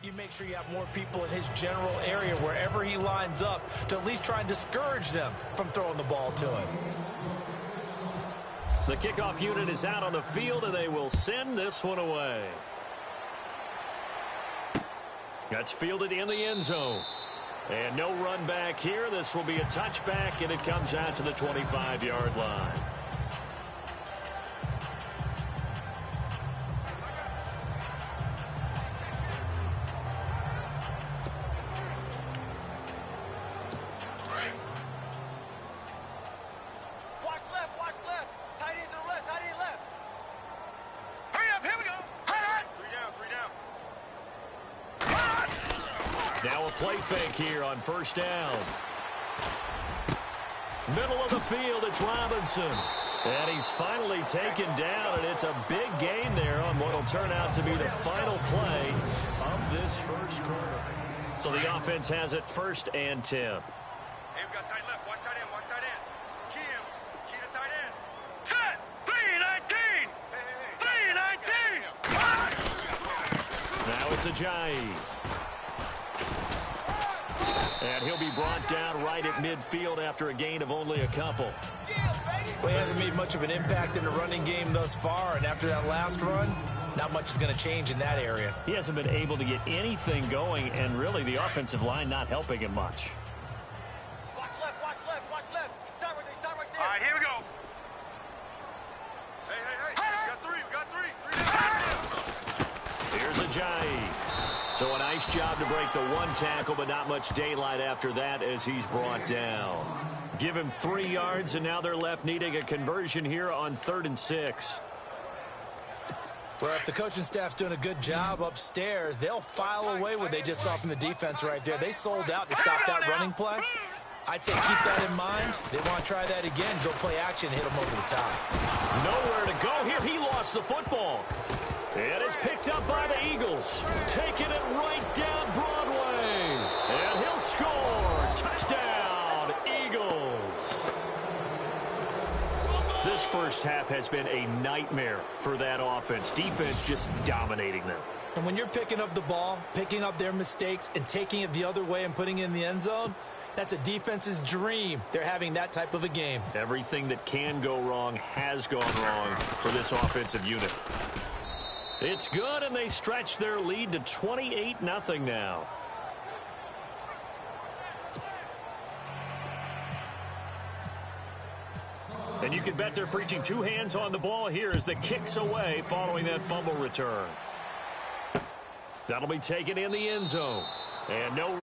You make sure you have more people in his general area wherever he lines up to at least try and discourage them from throwing the ball to him. The kickoff unit is out on the field, and they will send this one away. That's fielded in the end zone. And no run back here. This will be a touchback, and it comes out to the 25-yard line. Now a play fake here on first down. Middle of the field, it's Robinson. And he's finally taken down, and it's a big gain there on what will turn out to be the final play of this first quarter. So the offense has it 1st and 10. Hey, we got tight left. Watch tight end. Watch tight end. Key him. Key the tight end. Set. 3-19. 3-19. Now it's Ajayi. And he'll be brought down right at midfield after a gain of only a couple. Well, he hasn't made much of an impact in the running game thus far, and after that last run, not much is going to change in that area. He hasn't been able to get anything going, and really the offensive line not helping him much. Watch left. Watch left. Watch left. Start right there. Start right there. All right, here we go. Hey. We got three. We got three. Here's Ajayi. So a nice job to break the one tackle, but not much daylight after that as he's brought down. Give him 3 yards, and now they're left needing a conversion here on 3rd and 6. Well, if the coaching staff's doing a good job upstairs, they'll file away what they just saw from the defense right there. They sold out to stop that running play. I'd say keep that in mind. They want to try that again, go play action, hit them over the top. Nowhere to go here. He lost the football. And it's picked up by the Eagles. Taking it right down Broadway. And he'll score. Touchdown, Eagles. This first half has been a nightmare for that offense. Defense just dominating them. And when you're picking up the ball, picking up their mistakes, and taking it the other way and putting it in the end zone, that's a defense's dream. They're having that type of a game. Everything that can go wrong has gone wrong for this offensive unit. It's good, and they stretch their lead to 28-0 now. And you can bet they're preaching 2 hands on the ball here as the kick's away following that fumble return. That'll be taken in the end zone. And no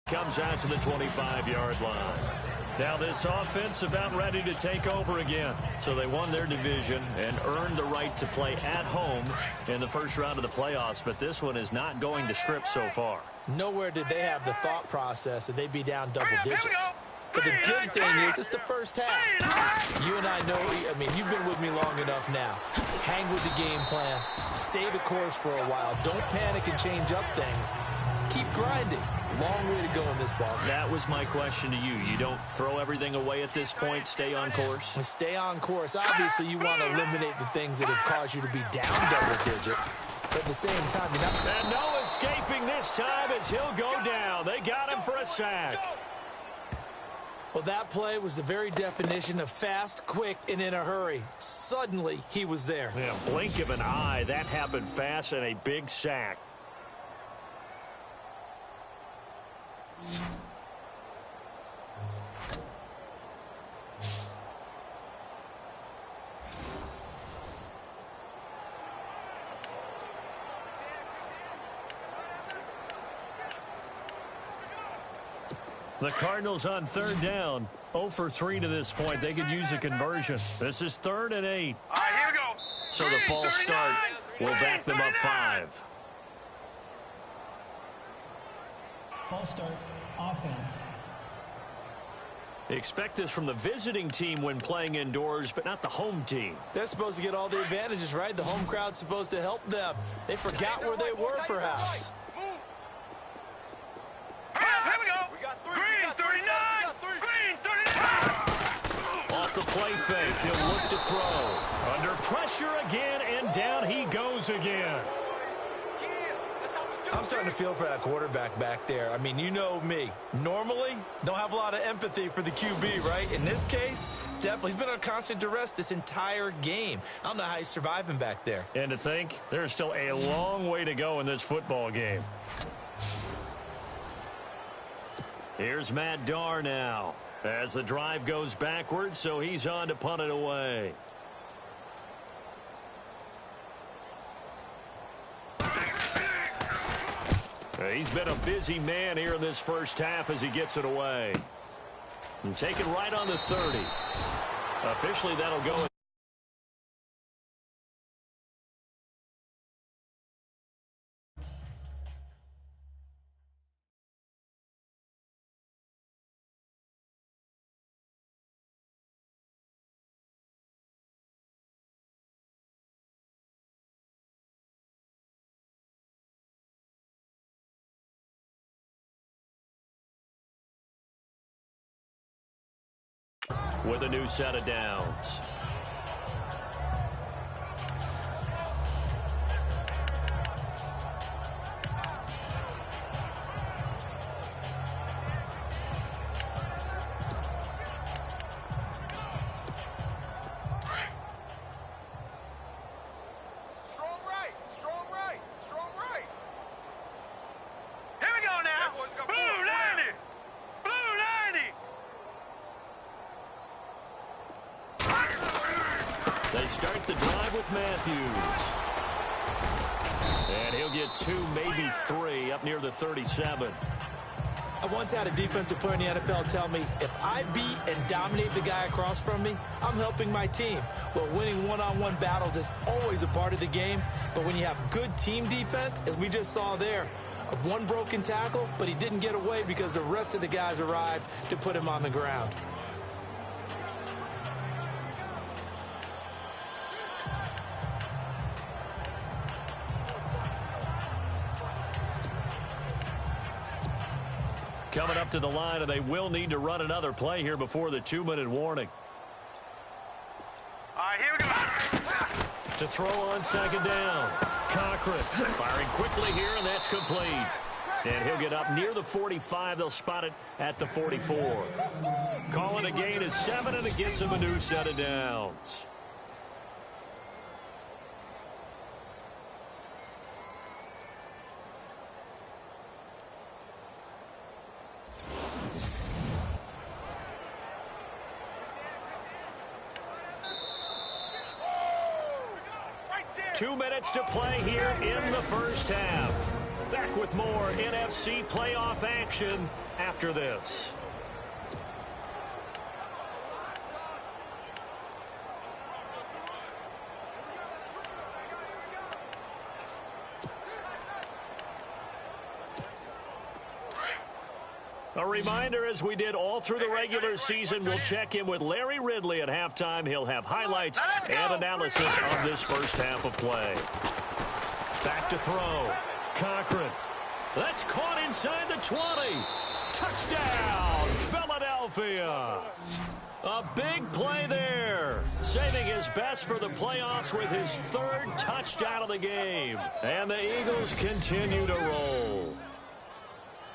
comes out to the 25-yard line. Now this offense about ready to take over again. So they won their division and earned the right to play at home in the first round of the playoffs. But this one is not going to script so far. Nowhere did they have the thought process that they'd be down double digits. But the good thing is it's the first half. You and I know, I mean, you've been with me long enough now. Hang with the game plan. Stay the course for a while. Don't panic and change up things. Keep grinding. Long way to go in this ball game. That was my question to you. You don't throw everything away at this point. Stay on course. And stay on course. Obviously, you want to eliminate the things that have caused you to be down double digits. But at the same time, you're not... And no escaping this time as he'll go down. They got him for a sack. Well, that play was the very definition of fast, quick, and in a hurry. Suddenly, he was there. Yeah, blink of an eye. That happened fast and a big sack. The Cardinals on 3rd down. 0 for 3 to this point. They could use a conversion. This is 3rd and 8. All right, here we go. So the false start will back them up 5. False start, offense. Expect this from the visiting team when playing indoors, but not the home team. They're supposed to get all the advantages, right? The home crowd's supposed to help them. They forgot where they were, perhaps. Here we go. Green 39. Green 39. Off the play fake, he'll look to throw. Under pressure again, and down he goes again. I'm starting to feel for that quarterback back there. I mean, you know me. Normally, don't have a lot of empathy for the QB, right? In this case, definitely. He's been under constant duress this entire game. I don't know how he's surviving back there. And to think, there's still a long way to go in this football game. Here's Matt Darr now as the drive goes backwards, so he's on to punt it away. He's been a busy man here in this first half as he gets it away. And take it right on the 30. Officially, that'll go. With a new set of downs. Strong right, strong right, strong right. Here we go now. Everyone's got Blue four. 90. Blue 90. They start the drive with Matthews. And he'll get 2, maybe 3 up near the 37. I once had a defensive player in the NFL tell me, if I beat and dominate the guy across from me, I'm helping my team. Well, winning one-on-one battles is always a part of the game, but when you have good team defense, as we just saw there, one broken tackle, but he didn't get away because the rest of the guys arrived to put him on the ground. Coming up to the line, and they will need to run another play here before the 2-minute warning. All right, here we go. To throw on second down. Cochran firing quickly here, and that's complete. And he'll get up near the 45. They'll spot it at the 44. Calling a gain of 7, and it gets him a new set of downs. Right there. 2 minutes to play here in the first half. Back with more NFC playoff action after this. A reminder, as we did all through the regular season, we'll check in with Larry Ridley at halftime. He'll have highlights and analysis of this first half of play. Back to throw. Cochran. That's caught inside the 20. Touchdown, Philadelphia. A big play there. Saving his best for the playoffs with his 3rd touchdown of the game. And the Eagles continue to roll.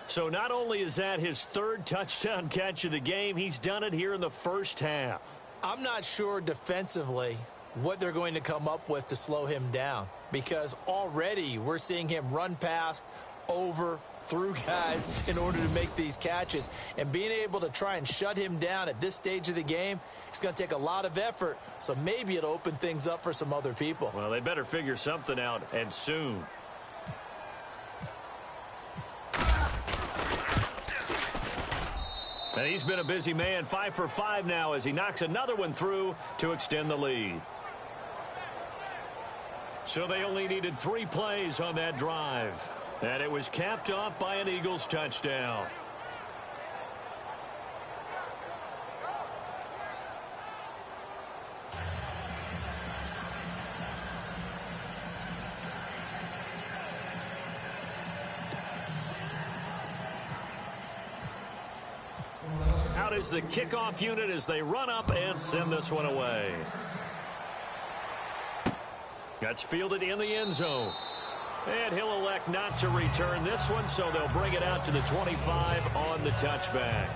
So not only is that his 3rd touchdown catch of the game, he's done it here in the first half. I'm not sure defensively what they're going to come up with to slow him down, because already we're seeing him run past, over, through guys in order to make these catches. And being able to try and shut him down at this stage of the game, it's going to take a lot of effort. So maybe it'll open things up for some other people. Well, they better figure something out, and soon. And he's been a busy man, 5 for 5 now as he knocks another one through to extend the lead. So they only needed 3 plays on that drive. And it was capped off by an Eagles touchdown. Out is the kickoff unit as they run up and send this one away. That's fielded in the end zone. And he'll elect not to return this one, so they'll bring it out to the 25 on the touchback.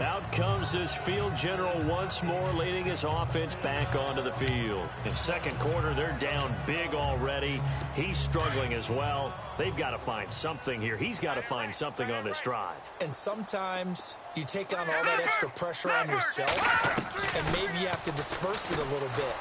Out comes his field general once more, leading his offense back onto the field. In second quarter, they're down big already. He's struggling as well. They've got to find something here. He's got to find something on this drive. And sometimes you take on all that extra pressure on yourself, and maybe you have to disperse it a little bit.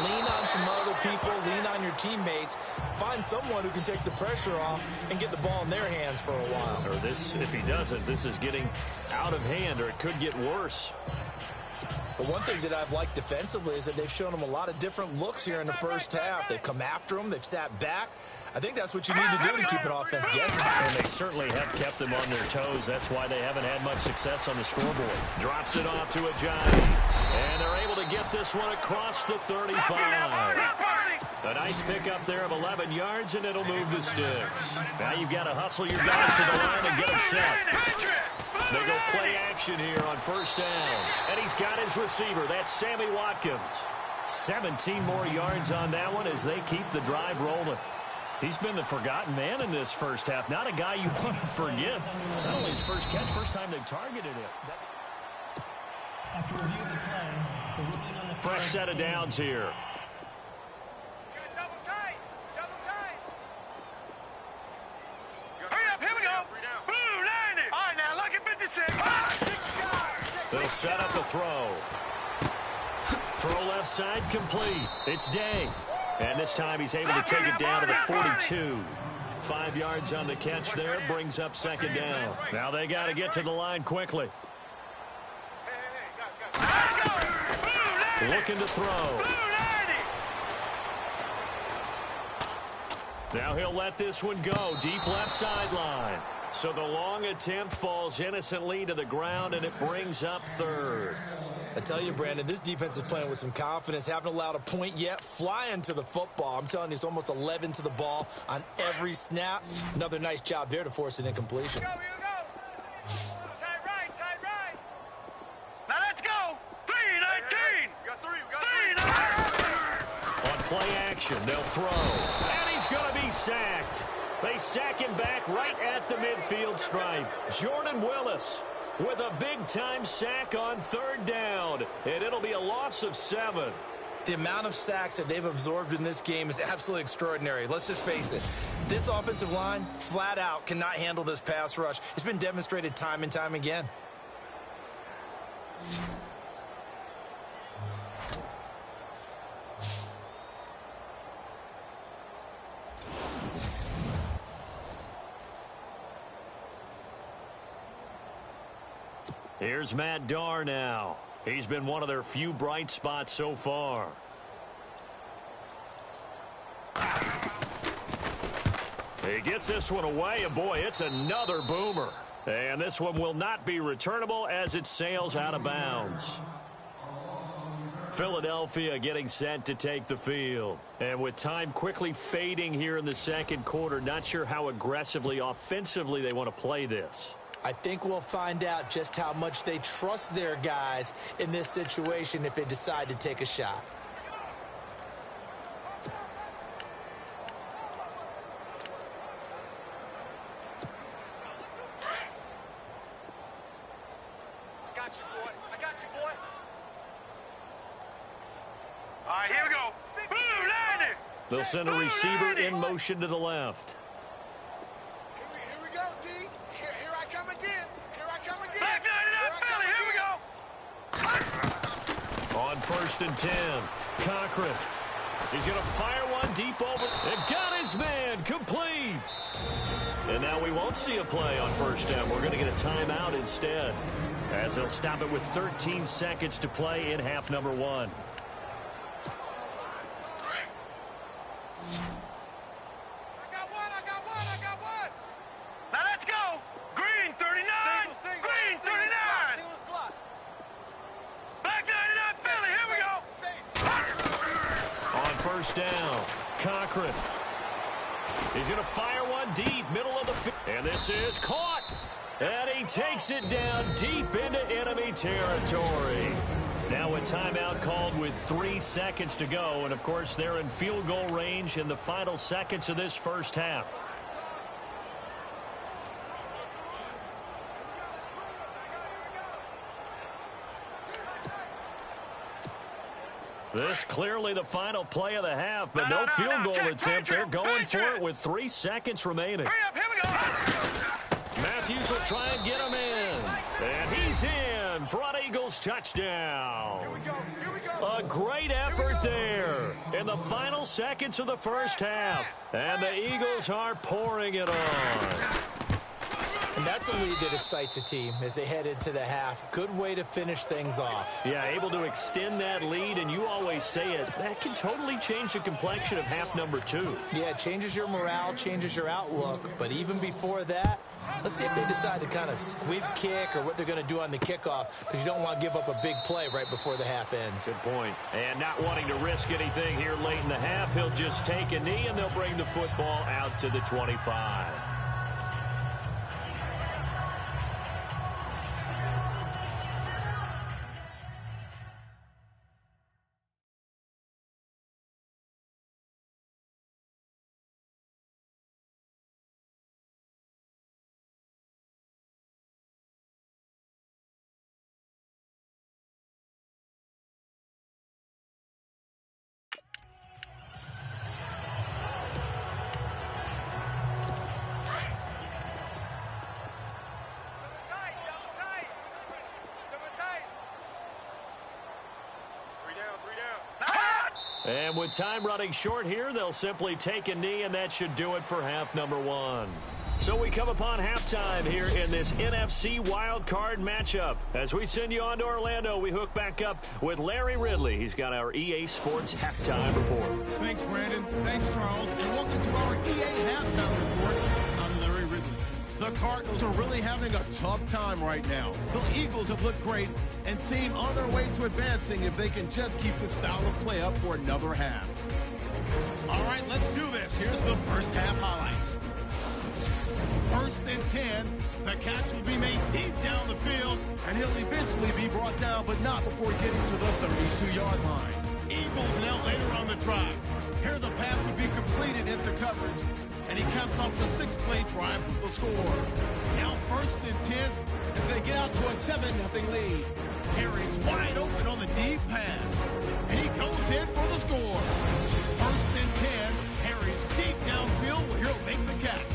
Lean on some other people, lean on your teammates, find someone who can take the pressure off and get the ball in their hands for a while. Or this, if he doesn't, this is getting out of hand, or it could get worse. But one thing that I've liked defensively is that they've shown him a lot of different looks here in the first half. They've come after him, they've sat back. I think that's what you need to do to keep an offense guessing. And they certainly have kept them on their toes. That's why they haven't had much success on the scoreboard. Drops it off to Ajayi. And they're able to get this one across the 35. A nice pickup there of 11 yards, and it'll move the sticks. Now you've got to hustle your guys to the line and get them set. They go play action here on first down. And he's got his receiver. That's Sammy Watkins. 17 more yards on that one as they keep the drive rolling. He's been the forgotten man in this first half. Not a guy you want to forget. Not only his first catch, first time they've targeted him. After review of the play, the ruling on the fresh set of downs here. Double tight. Double tight. Hurry up, here we go. Blue, 90. All right, now, look at 56. They'll set up the throw. Throw left side complete. It's Day. And this time he's able to take it down to the 42. 5 yards on the catch there, brings up second down. Now they got to get to the line quickly. Looking to throw. Now he'll let this one go. Deep left sideline. So the long attempt falls innocently to the ground, and it brings up third. I tell you, Brandon, this defense is playing with some confidence. Haven't allowed a point yet. Flying to the football. I'm telling you, it's almost 11 to the ball on every snap. Another nice job there to force an incompletion. Here we go. Tight right. Now let's go. 3-19. We got three. On play action, they'll throw. And he's going to be sacked. They sack him back right at the midfield stripe. Jordan Willis with a big-time sack on third down. And it'll be a loss of 7. The amount of sacks that they've absorbed in this game is absolutely extraordinary. Let's just face it. This offensive line, flat out, cannot handle this pass rush. It's been demonstrated time and time again. Here's Matt Darr now. He's been one of their few bright spots so far. He gets this one away, and boy, it's another boomer. And this one will not be returnable as it sails out of bounds. Philadelphia getting set to take the field. And with time quickly fading here in the second quarter, not sure how aggressively, offensively they want to play this. I think we'll find out just how much they trust their guys in this situation if they decide to take a shot. I got you, boy. All right, here we go. Blue, 90. They'll send a receiver in motion to the left. Here we go, D. Here I come again. Back 99, Philly, here we go. On first and 10, Cochran. He's going to fire one deep over. And got his man complete. And now we won't see a play on first down. We're going to get a timeout instead, as they'll stop it with 13 seconds to play in half number 1. I got one. Now let's go. Green, 39. Green, 39. Single slot. Back 99, Philly, here we go. On first down, Cochran. He's going to fire one deep, middle of the field. And this is caught. And he takes it down deep into enemy territory. Now a timeout called with 3 seconds to go. And, of course, they're in field goal range in the final seconds of this first half. This clearly the final play of the half, but no field goal attempt. They're going for it with 3 seconds remaining. Hurry up, here we go. Matthews will try and get him in. And he's in for an Eagles touchdown. Here we go. A great effort there in the final seconds of the first half. And the Eagles are pouring it on. And that's a lead that excites a team as they head into the half. Good way to finish things off. Yeah, able to extend that lead, and you always say it, that can totally change the complexion of half number 2. Yeah, it changes your morale, changes your outlook. But even before that, let's see if they decide to kind of squib kick or what they're going to do on the kickoff, because you don't want to give up a big play right before the half ends. Good point. And not wanting to risk anything here late in the half, he'll just take a knee, and they'll bring the football out to the 25. And with time running short here, they'll simply take a knee, and that should do it for half number 1. So we come upon halftime here in this NFC wildcard matchup. As we send you on to Orlando, we hook back up with Larry Ridley. He's got our EA Sports halftime report. Thanks, Brandon. Thanks, Charles. And welcome to our EA halftime report. I'm Larry Ridley. The Cardinals are really having a tough time right now. The Eagles have looked great and seem on their way to advancing if they can just keep the style of play up for another half. All right, let's do this. Here's the first half highlights. 1st and 10. The catch will be made deep down the field, and he'll eventually be brought down, but not before getting to the 32-yard line. Eagles now later on the drive. Here the pass would be completed into coverage, and he caps off the 6-play drive with the score. Now 1st and 10 as they get out to a 7-0 lead. Harry's wide open on the deep pass, and he goes in for the score. 1st and 10. Harry's deep downfield where he'll make the catch,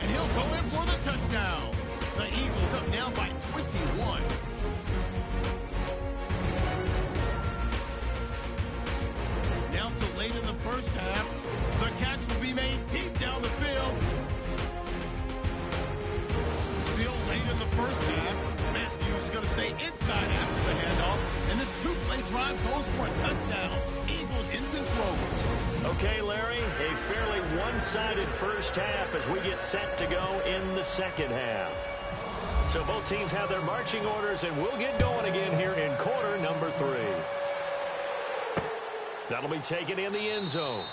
and he'll go in for the touchdown. The Eagles up now by 21. Now to late in the first half, the catch will be made deep down the field. Still late in the first half, Matthews is going to stay inside after the handoff, and this 2-play drive goes for a touchdown. Eagles in control. Okay, Larry, a fairly one-sided first half as we get set to go in the second half. So both teams have their marching orders, and we'll get going again here in quarter number 3. That'll be taken in the end zone.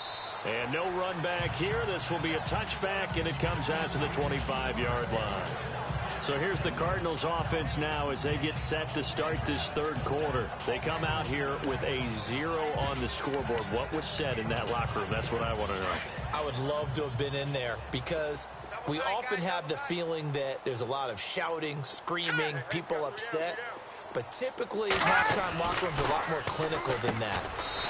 And no run back here. This will be a touchback, and it comes out to the 25-yard line. So here's the Cardinals offense now as they get set to start this third quarter. They come out here with a 0 on the scoreboard. What was said in that locker room? That's what I want to know. I would love to have been in there because we often have the feeling that there's a lot of shouting, screaming, people upset. But typically, halftime locker rooms are a lot more clinical than that.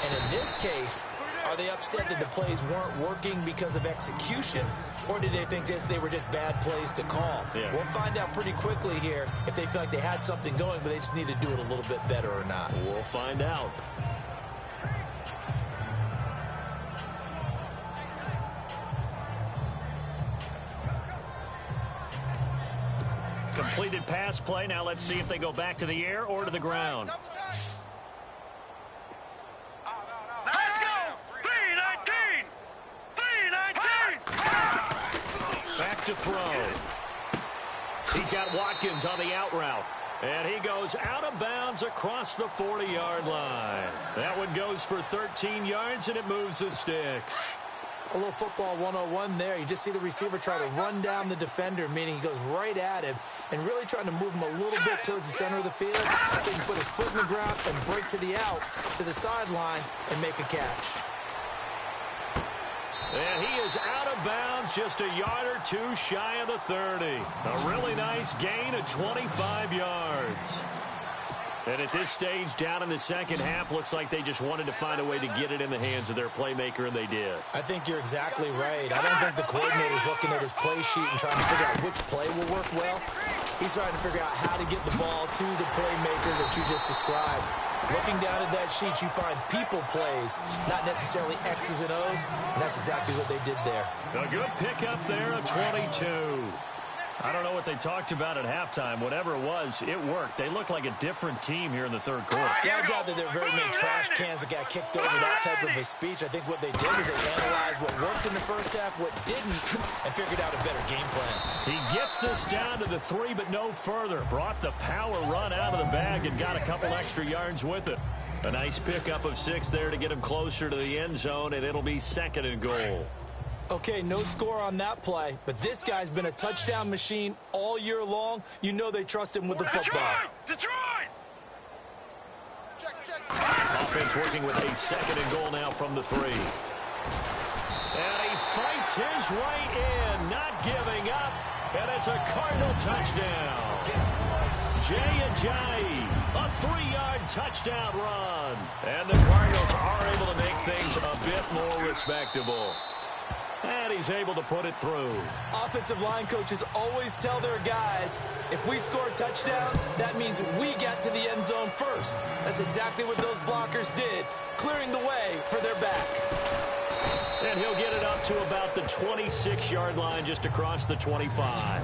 And in this case, are they upset that the plays weren't working because of execution, or did they think they were just bad plays to call? Yeah. We'll find out pretty quickly here if they feel like they had something going, but they just need to do it a little bit better or not. We'll find out. Completed pass play. Now let's see if they go back to the air or to the ground. Let's go! 319! 319! Back to throw. He's got Watkins on the out route. And he goes out of bounds across the 40-yard line. That one goes for 13 yards, and it moves the sticks. A little football 101 there. You just see the receiver try to run down the defender, meaning he goes right at him and really trying to move him a little bit towards the center of the field so he can put his foot in the ground and break to the out, to the sideline, and make a catch. And he is out of bounds, just a yard or two shy of the 30. A really nice gain of 25 yards. And at this stage, down in the second half, looks like they just wanted to find a way to get it in the hands of their playmaker, and they did. I think you're exactly right. I don't think the coordinator's looking at his play sheet and trying to figure out which play will work well. He's trying to figure out how to get the ball to the playmaker that you just described. Looking down at that sheet, you find people plays, not necessarily X's and O's, and that's exactly what they did there. A good pickup there, a 22. I don't know what they talked about at halftime. Whatever it was, it worked. They look like a different team here in the third quarter. Yeah, I doubt that there are very many trash cans that got kicked over that type of a speech. I think what they did was they analyzed what worked in the first half, what didn't, and figured out a better game plan. He gets this down to the 3, but no further. Brought the power run out of the bag and got a couple extra yards with it. A nice pickup of 6 there to get him closer to the end zone, and it'll be 2nd and goal. Okay, no score on that play, but this guy's been a touchdown machine all year long. You know they trust him with the football. Detroit! Offense working with a 2nd and goal now from the 3. And he fights his way in, not giving up, and it's a Cardinal touchdown. Jay, a 3-yard touchdown run. And the Cardinals are able to make things a bit more respectable. And he's able to put it through. Offensive line coaches always tell their guys, if we score touchdowns, that means we get to the end zone first. That's exactly what those blockers did, clearing the way for their back. And he'll get it up to about the 26-yard line, just across the 25.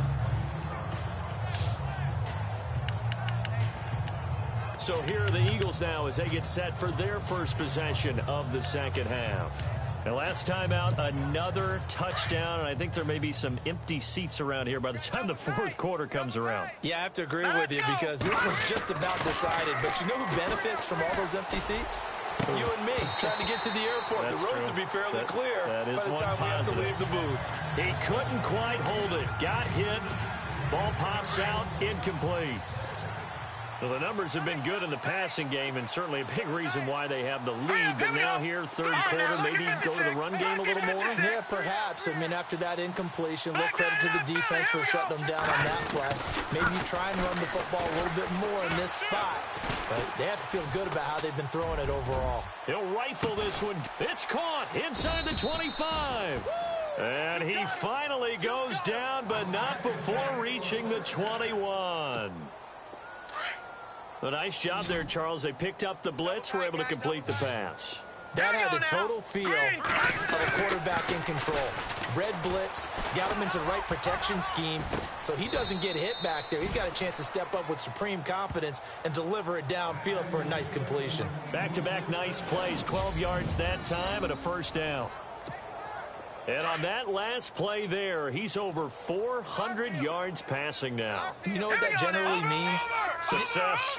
So here are the Eagles now as they get set for their first possession of the second half. And last time out, another touchdown, and I think there may be some empty seats around here by the time the fourth quarter comes around. Yeah, I have to agree with you because this one's just about decided. But you know who benefits from all those empty seats? You and me, trying to get to the airport. That's the road true. to be fairly clear by the time we have to leave the booth. He couldn't quite hold it. Got hit. Ball pops out. Incomplete. Well, the numbers have been good in the passing game, and certainly a big reason why they have the lead. But now here, third quarter, maybe go to the run game a little more? Yeah, perhaps. I mean, after that incompletion, a little credit to the defense for shutting them down on that play. Maybe you try and run the football a little bit more in this spot. But they have to feel good about how they've been throwing it overall. He'll rifle this one. It's caught inside the 25. And he finally goes down, but not before reaching the 21. A nice job there, Charles. They picked up the blitz, were able to complete the pass. That had the total feel of a quarterback in control. Red blitz, got him into the right protection scheme, so he doesn't get hit back there. He's got a chance to step up with supreme confidence and deliver it downfield for a nice completion. Back-to-back nice plays, 12 yards that time and a first down. And on that last play there, he's over 400 yards passing now. You know what that generally means? Success.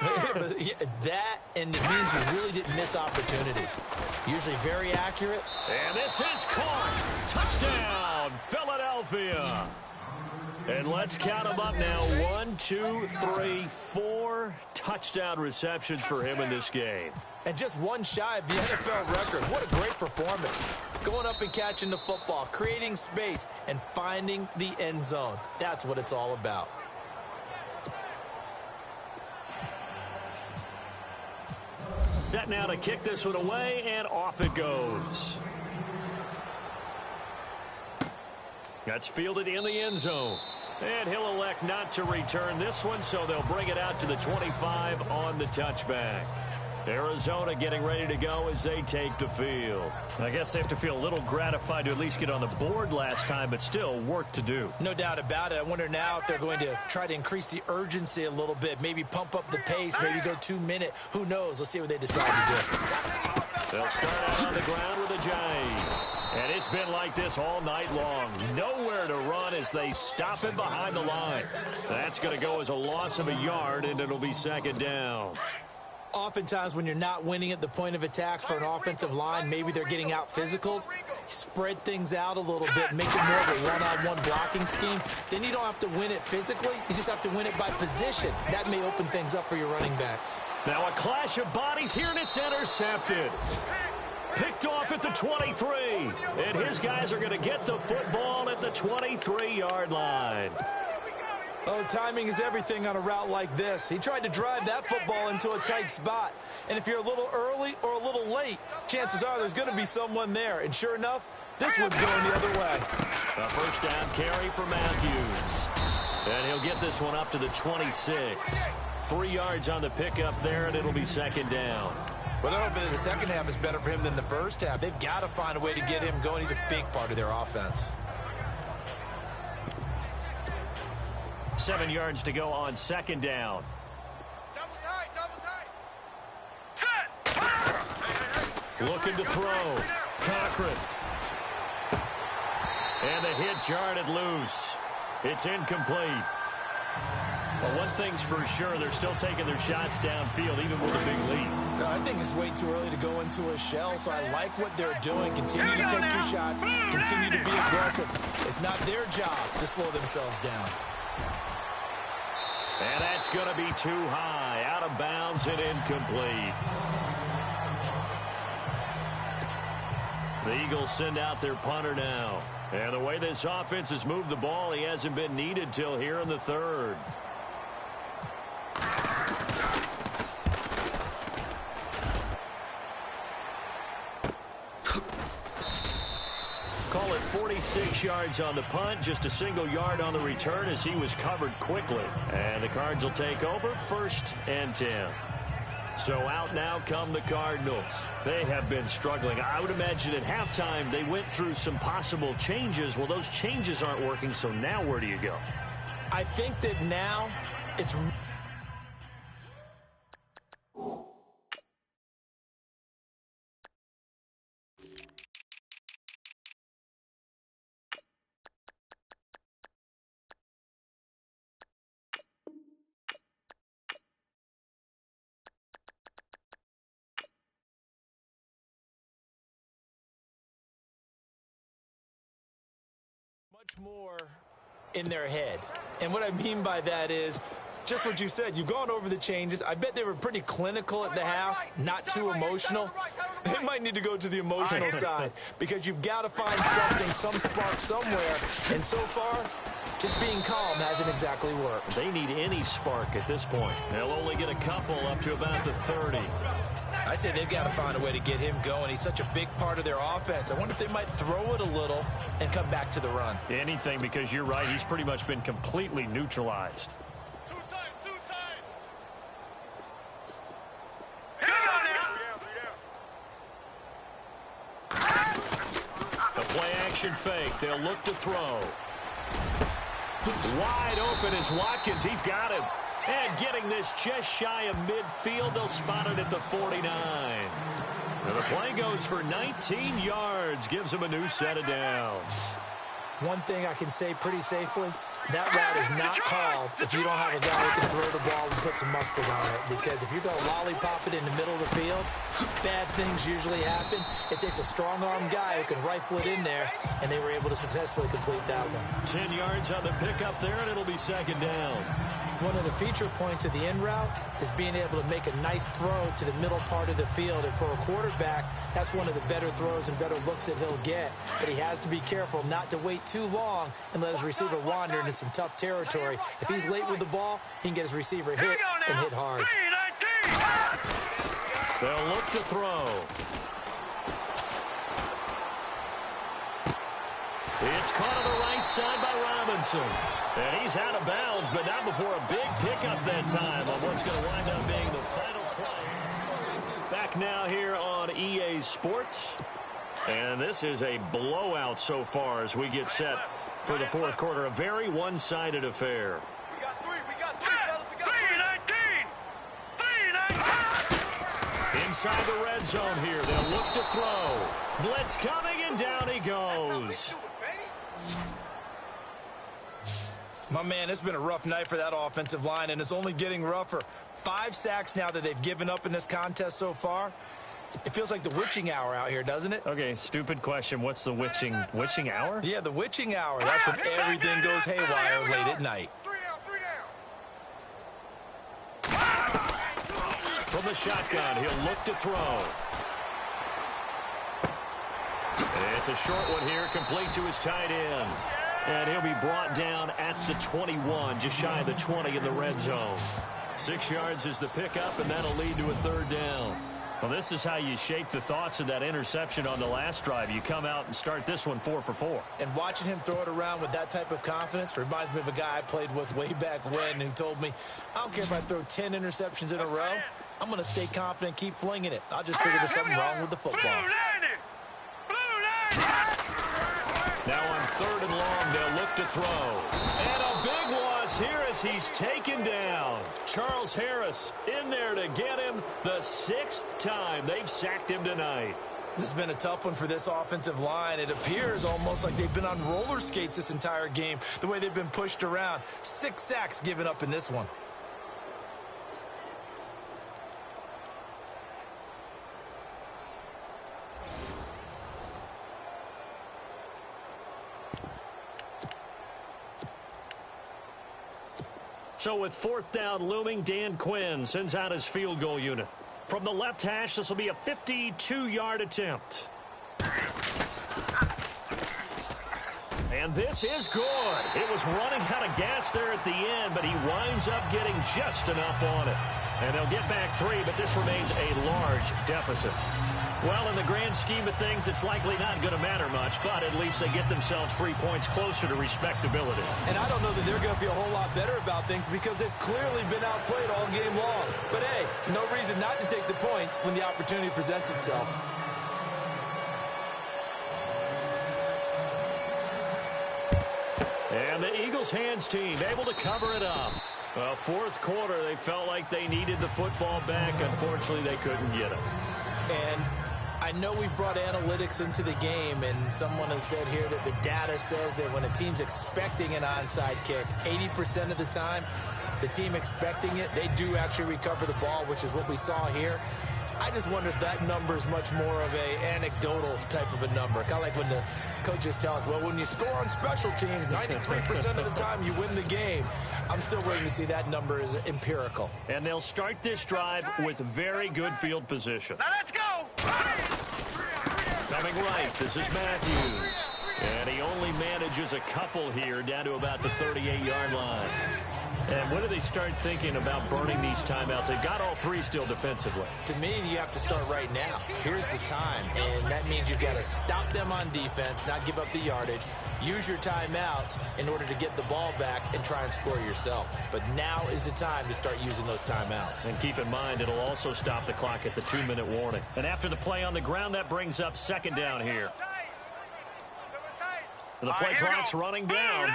That, and it means you really didn't miss opportunities. Usually very accurate. And this is caught. Touchdown, Philadelphia. And let's count them up now. 1, 2, 3, 4 touchdown receptions for him in this game. And just one shy of the NFL record. What a great performance. Going up and catching the football, creating space, and finding the end zone. That's what it's all about. Set now to kick this one away, and off it goes. That's fielded in the end zone. And he'll elect not to return this one, so they'll bring it out to the 25 on the touchback. Arizona getting ready to go as they take the field. I guess they have to feel a little gratified to at least get on the board last time, but still work to do. No doubt about it. I wonder now if they're going to try to increase the urgency a little bit, maybe pump up the pace, maybe go 2-minute. Who knows? Let's see what they decide to do. They'll start out on the ground with a J. And it's been like this all night long. Nowhere to run as they stop him behind the line. That's going to go as a loss of a yard, and it'll be second down. Oftentimes when you're not winning at the point of attack for an offensive line, maybe they're getting out physical. Spread things out a little bit, make it more of a one-on-one blocking scheme. Then you don't have to win it physically. You just have to win it by position. That may open things up for your running backs. Now a clash of bodies here, and it's intercepted. Picked off at the 23. And his guys are going to get the football at the 23-yard line. Oh, timing is everything on a route like this. He tried to drive that football into a tight spot. And if you're a little early or a little late, chances are there's going to be someone there. And sure enough, this one's going the other way. A first down carry for Matthews. And he'll get this one up to the 26. 3 yards on the pickup there, and it'll be second down. Well, they're hoping that the second half is better for him than the first half. They've got to find a way to get him going. He's a big part of their offense. 7 yards to go on second down. Double tight, double tight. Looking to throw. Cochran. And the hit jarred it loose. It's incomplete. Well, one thing's for sure, they're still taking their shots downfield, even with a big lead. I think it's way too early to go into a shell, so I like what they're doing. Continue to take your shots. Continue to be aggressive. It's not their job to slow themselves down. And that's going to be too high. Out of bounds and incomplete. The Eagles send out their punter now. And the way this offense has moved the ball, he hasn't been needed till here in the third. Call it 46 yards on the punt, just a single yard on the return as he was covered quickly. And the Cards will take over, 1st and 10. So out now come the Cardinals. They have been struggling. I would imagine at halftime they went through some possible changes. Well, those changes aren't working, so now where do you go? I think that now it's... much more in their head. And what I mean by that is just what you said. You've gone over the changes. I bet they were pretty clinical at the half, not too emotional. They might need to go to the emotional side because you've got to find something, some spark somewhere. And so far, just being calm hasn't exactly worked. They need any spark at this point. They'll only get a couple up to about the 30. I'd say they've got to find a way to get him going. He's such a big part of their offense. I wonder if they might throw it a little and come back to the run. Anything, because you're right. He's pretty much been completely neutralized. Two times. The play action fake. They'll look to throw. Wide open is Watkins. He's got him. And getting this just shy of midfield, they'll spot it at the 49. And the play goes for 19 yards, gives him a new set of downs. One thing I can say pretty safely, that route is not called if you don't have a guy who can throw the ball and put some muscle on it. Because if you're going to lollipop it in the middle of the field, bad things usually happen. It takes a strong-arm guy who can rifle it in there, and they were able to successfully complete that one. 10 yards on the pickup there, and it'll be second down. One of the feature points of the in route is being able to make a nice throw to the middle part of the field. And for a quarterback, that's one of the better throws and better looks that he'll get. But he has to be careful not to wait too long and let his receiver wander into some tough territory. If he's late with the ball, he can get his receiver hit and hit hard. They'll look to throw. It's caught on the right side by Robinson. And he's out of bounds, but not before a big pickup that time on what's going to wind up being the final play. Back now here on EA Sports. And this is a blowout so far as we get set for the fourth quarter. A very one-sided affair. We got three, fellas. We got 3-19. Inside the red zone here. They'll look to throw. Blitz coming, and down he goes. My man, it's been a rough night for that offensive line, and it's only getting rougher. 5 sacks now that they've given up in this contest so far. It feels like the witching hour out here, doesn't it? Okay, stupid question. What's the witching hour? Yeah, the witching hour. That's when everything goes haywire late at night. From the shotgun, he'll look to throw. It's a short one here, complete to his tight end. And he'll be brought down at the 21, just shy of the 20 in the red zone. 6 yards is the pickup, and that'll lead to a third down. Well, this is how you shape the thoughts of that interception on the last drive. You come out and start this one 4 for 4. And watching him throw it around with that type of confidence reminds me of a guy I played with way back when who told me, I don't care if I throw 10 interceptions in a row. I'm going to stay confident, keep flinging it. I just figured there's something wrong with the football. Now on 3rd and long, they'll look to throw. And a big loss here as he's taken down. Charles Harris in there to get him the 6th time they've sacked him tonight. This has been a tough one for this offensive line. It appears almost like they've been on roller skates this entire game, the way they've been pushed around. 6 sacks given up in this one. So with 4th down looming, Dan Quinn sends out his field goal unit. From the left hash, this will be a 52-yard attempt. And this is good. It was running out of gas there at the end, but he winds up getting just enough on it. And they'll get back 3, but this remains a large deficit. Well, in the grand scheme of things, it's likely not going to matter much, but at least they get themselves 3 points closer to respectability. And I don't know that they're going to feel a whole lot better about things because they've clearly been outplayed all game long. But, hey, no reason not to take the points when the opportunity presents itself. And the Eagles hands team able to cover it up. Well, 4th quarter, they felt like they needed the football back. Unfortunately, they couldn't get it. And I know we brought analytics into the game, and someone has said here that the data says that when a team's expecting an onside kick, 80% of the time, the team expecting it, they do actually recover the ball, which is what we saw here. I just wonder if that number is much more of a anecdotal type of a number. Kind of like when the coaches tell us, well, when you score on special teams, 93% of the time you win the game. I'm still waiting to see that number is empirical. And they'll start this drive with very good field position. Now let's go. Coming right, this is Matthews. And he only manages a couple here down to about the 38-yard line. And when do they start thinking about burning these timeouts? They've got all 3 still defensively. To me, you have to start right now. Here's the time, and that means you've got to stop them on defense, not give up the yardage, use your timeouts in order to get the ball back and try and score yourself. But now is the time to start using those timeouts. And keep in mind, it'll also stop the clock at the 2-minute warning. And after the play on the ground, that brings up 2nd down here. The play clock's running down.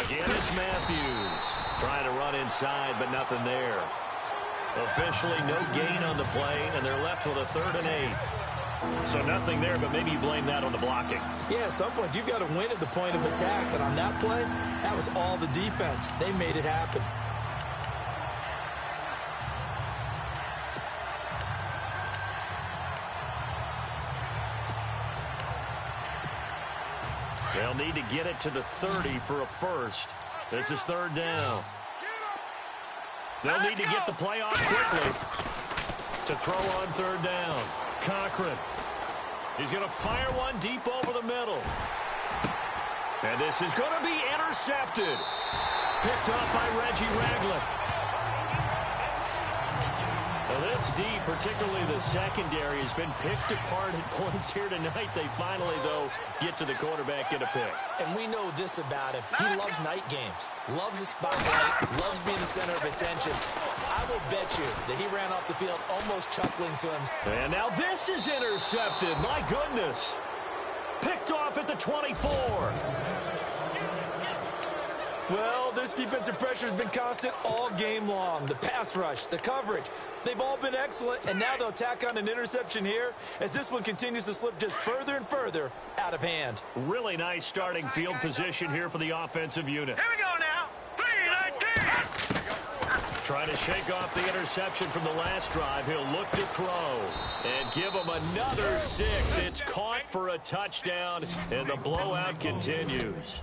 Again, it's Matthews. Trying to run inside, but nothing there. Officially, no gain on the play, and they're left with a 3rd and 8. So nothing there, but maybe you blame that on the blocking. Yeah, at some point, you've got to win at the point of attack. And on that play, that was all the defense. They made it happen. They'll need to get it to the 30 for a first. This is 3rd down. They'll need to get the play off quickly to throw on 3rd down. Cochran. He's going to fire one deep over the middle. And this is going to be intercepted. Picked off by Reggie Ragland. Now this D, particularly the secondary, has been picked apart at points here tonight. They finally, though, get to the quarterback, get a pick. And we know this about him. He loves night games, loves the spotlight, loves being the center of attention. I will bet you that he ran off the field almost chuckling to himself. And now this is intercepted. My goodness. Picked off at the 24. Well, this defensive pressure has been constant all game long. The pass rush, the coverage, they've all been excellent, and now they'll tack on an interception here as this one continues to slip just further and further out of hand. Really nice starting field position here for the offensive unit. Here we go now. 3-19. Trying to shake off the interception from the last drive. He'll look to throw and give him another 6. It's caught for a touchdown, and the blowout continues.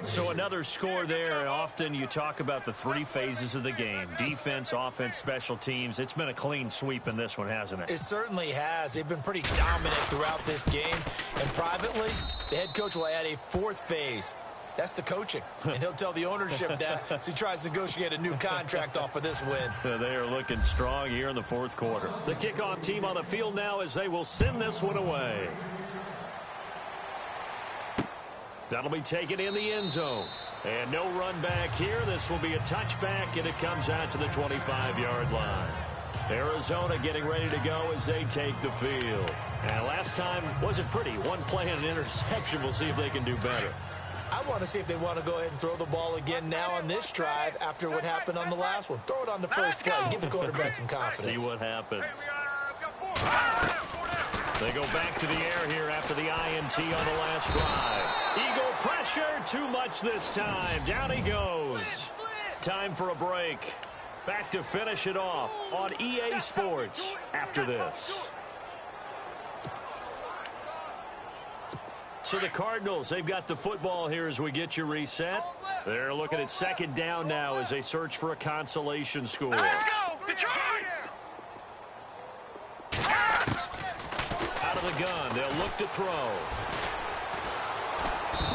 So another score there. Often you talk about the 3 phases of the game: defense, offense, special teams. It's been a clean sweep in this one, hasn't it? It certainly has. They've been pretty dominant throughout this game. And privately, the head coach will add a 4th phase. That's the coaching. And he'll tell the ownership that as he tries to negotiate a new contract off of this win. They are looking strong here in the 4th quarter. The kickoff team on the field now as they will send this one away. That'll be taken in the end zone. And no run back here. This will be a touchback, and it comes out to the 25-yard line. Arizona getting ready to go as they take the field. And last time wasn't pretty. 1 play and an interception. We'll see if they can do better. I want to see if they want to go ahead and throw the ball again now on this drive after what happened on the last one. Throw it on the first play. Give the quarterback some confidence. See what happens. We got 4 down. They go back to the air here after the INT on the last drive. Eagle pressure, too much this time. Down he goes. Time for a break. Back to finish it off on EA Sports after this. So the Cardinals, they've got the football here as we get you reset. They're looking at 2nd down now as they search for a consolation score. Let's go, Detroit! Out of the gun, they'll look to throw.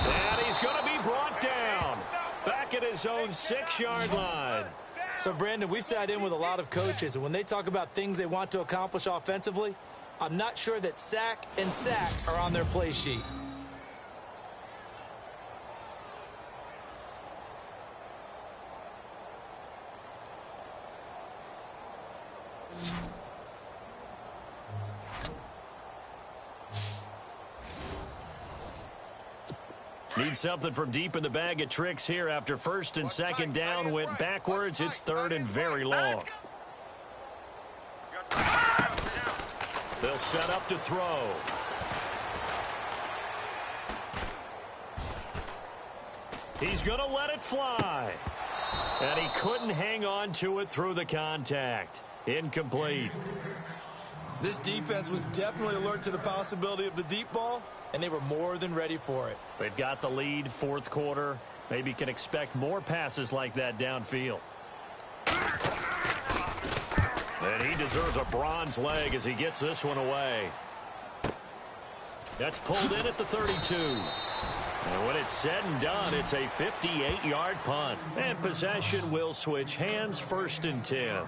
And he's going to be brought down. Back at his own 6-yard line. So, Brandon, we've sat in with a lot of coaches, and when they talk about things they want to accomplish offensively, I'm not sure that sack and sack are on their play sheet. Need something from deep in the bag of tricks here after 1st and 2nd down went backwards. It's 3rd and very long. They'll set up to throw. He's going to let it fly. And he couldn't hang on to it through the contact. Incomplete. This defense was definitely alert to the possibility of the deep ball, and they were more than ready for it. They've got the lead, 4th quarter. Maybe can expect more passes like that downfield. And he deserves a bronze leg as he gets this one away. That's pulled in at the 32. And when it's said and done, it's a 58-yard punt. And possession will switch hands, 1st and 10.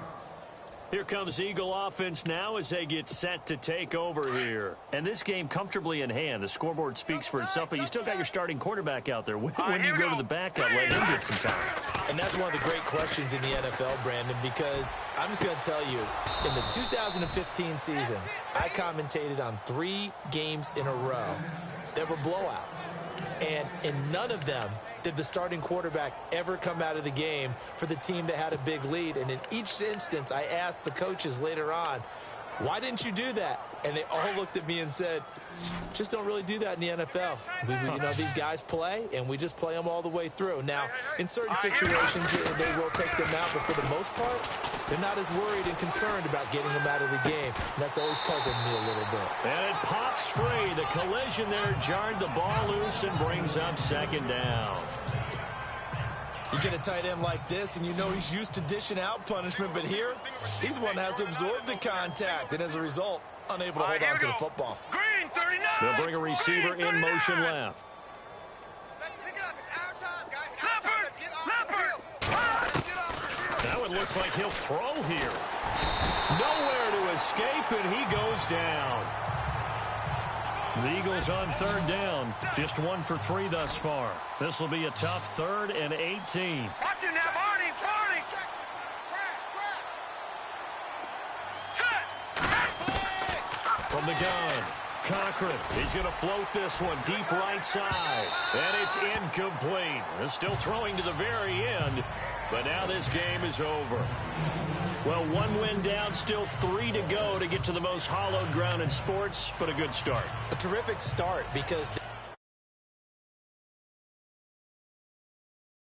Here comes Eagle offense now as they get set to take over here. And this game comfortably in hand. The scoreboard speaks for itself, but you still got your starting quarterback out there. When do you go to the backup, let him get some time? And that's one of the great questions in the NFL, Brandon, because I'm just going to tell you, in the 2015 season, I commentated on 3 games in a row. There were blowouts. And in none of them did the starting quarterback ever come out of the game for the team that had a big lead. And in each instance, I asked the coaches later on, why didn't you do that? And they all looked at me and said, just don't really do that in the NFL. You know, these guys play, and we just play them all the way through. Now, in certain situations, they will take them out, but for the most part, they're not as worried and concerned about getting them out of the game. And that's always puzzled me a little bit. And it pops free. The collision there jarred the ball loose and brings up 2nd down. You get a tight end like this, and you know he's used to dishing out punishment, but here, he's the one that has to absorb the contact, and as a result, unable to hold on to the football. Green 39. They'll bring a receiver in motion left. Let's pick it up. It's our time, guys. Our time. Let's get off the field. Let's get off the field. That one looks like he'll throw here. Nowhere to escape, and he goes down. The Eagles on 3rd down. Just 1 for 3 thus far. This will be a tough 3rd and 18. Watch it now, Barney. Barney. From the gun, Cochran. He's going to float this one deep right side. And it's incomplete. They're still throwing to the very end. But now this game is over. Well, 1 win down, still 3 to go to get to the most hallowed ground in sports, but a good start. A terrific start because